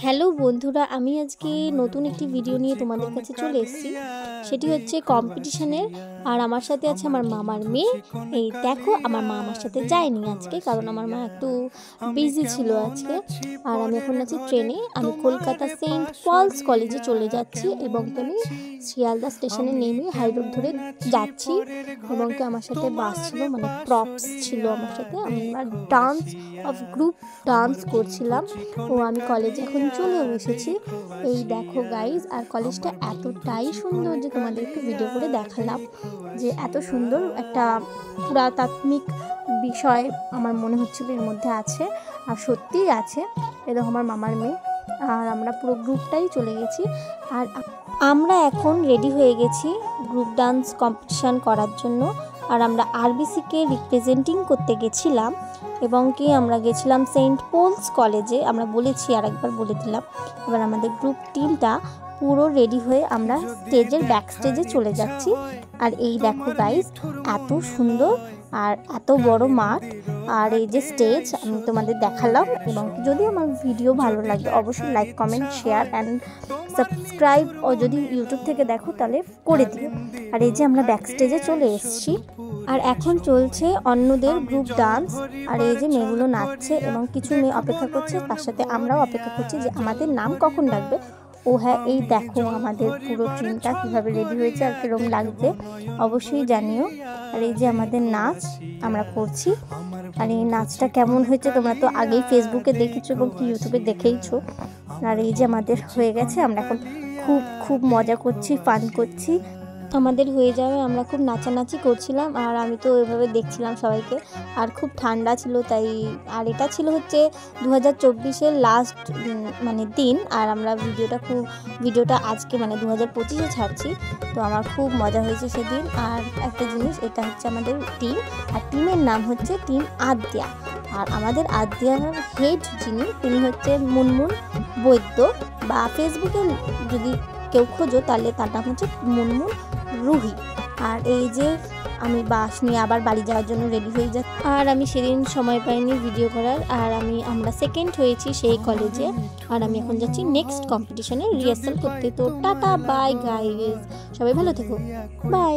Hello বন্ধুরা, আমি আজকে নতুন একটি ভিডিও নিয়ে তোমাদের কাছে চলে এসেছি। সেটি হচ্ছে কম্পিটিশনের। আর আমার সাথে আছে আমার মামার মেয়ে। এই দেখো, আমার মা আমার সাথে যায়নি আজকে, কারণ আমার মা একটু বিজি ছিল আজকে। আর আমি এখন আছি ট্রেনে। আমি কলকাতা সেন্ট পলস কলেজে চলে যাচ্ছি এবং আমি শিয়ালদা স্টেশনে নেমে হাই রোড ধরে যাচ্ছি। এবং আমার সাথে বাস ছিল, মানে প্রপস ছিল আমার সাথে। আমরা ডান্স গ্রুপ ডান্স করছিলাম। আমি কলেজে এখন চলেও এসেছি। এই দেখো গাইজ, আর কলেজটা এতটাই সুন্দর যে তোমাদের একটু ভিডিও করে দেখালাম যে এত সুন্দর একটা পুরাতাত্ত্বিক বিষয় আমার মনে হচ্ছিল এর মধ্যে আছে, আর সত্যিই আছে। এরকম আমার মামার মেয়ে আর আমরা পুরো গ্রুপটাই চলে গেছি। আর আমরা এখন রেডি হয়ে গেছি গ্রুপ ডান্স কম্পিটিশান করার জন্য। আর আমরা আরবিসিকে রিপ্রেজেন্টিং করতে গেছিলাম এবং আমরা গেছিলাম সেন্ট পলস কলেজে। আমরা বলেছি, আর একবার বলে দিলাম। এবার আমাদের গ্রুপ টিমটা পুরো রেডি হয়ে আমরা স্টেজের ব্যাক স্টেজে চলে যাচ্ছি। আর এই দেখো গাইজ, এত সুন্দর আর এত বড় মাঠ, আর এই যে স্টেজ আমি তোমাদের দেখালাম। এবং যদি আমার ভিডিও ভালো লাগে অবশ্যই like, comment, share and subscribe, ও যদি ইউটিউব থেকে দেখো তাহলে করে দিও। আর এই যে আমরা ব্যাক স্টেজে চলে এসেছি, আর এখন চলছে অন্যদের গ্রুপ ডান্স। আর এই যে মেয়েগুলো নাচছে এবং কিছু মেয়ে অপেক্ষা করছে, তার সাথে আমরাও অপেক্ষা করছি যে আমাদের নাম কখন ডাকবে। ও হ্যাঁ, এই দেখো আমাদের পুরো টিমটা কীভাবে রেডি হয়েছে আর কীরকম লাগছে অবশ্যই জানিও। আর এই যে আমাদের নাচ আমরা করছি। আর এই নাচটা কেমন হয়েছে তোমরা তো আগেই ফেসবুকে দেখেছো এবং ইউটিউবে দেখেইছো। আর এই যে আমাদের হয়ে গেছে, আমরা এখন খুব মজা করছি, ফান করছি। আমাদের হয়ে যাবে, আমরা খুব নাচানাচি করছিলাম। আর আমি তো এভাবে দেখছিলাম সবাইকে। আর খুব ঠান্ডা ছিল তাই। আর এটা ছিল হচ্ছে 2024-এর লাস্ট মানে দিন। আর আমরা ভিডিওটা আজকে মানে 2025-এ ছাড়ছি। তো আমার খুব মজা হয়েছে সেদিন। আর একটা জিনিস, এটা হচ্ছে আমাদের টিম, আর টিমের নাম হচ্ছে টিম আদ্যা। আর আমাদের আদ্যার হেড তিনি হচ্ছে মুনমুন বৈদ্য, বা ফেসবুকে যদি কেউ খোঁজো তাহলে তার নাম হচ্ছে মুনমুন রুহি। আর এই যে আমি বাস নিয়ে আবার বাড়ি যাওয়ার জন্য রেডি হয়ে যাচ্ছি। আর আমি সেদিন সময় পাইনি ভিডিও করার। আর আমরা সেকেন্ড হয়েছি সেই কলেজে। আর আমি এখন যাচ্ছি নেক্সট কম্পিটিশনের রিহার্সাল করতে। তো টাটা, বাই গাইজ, সবাই ভালো থেকো, বাই।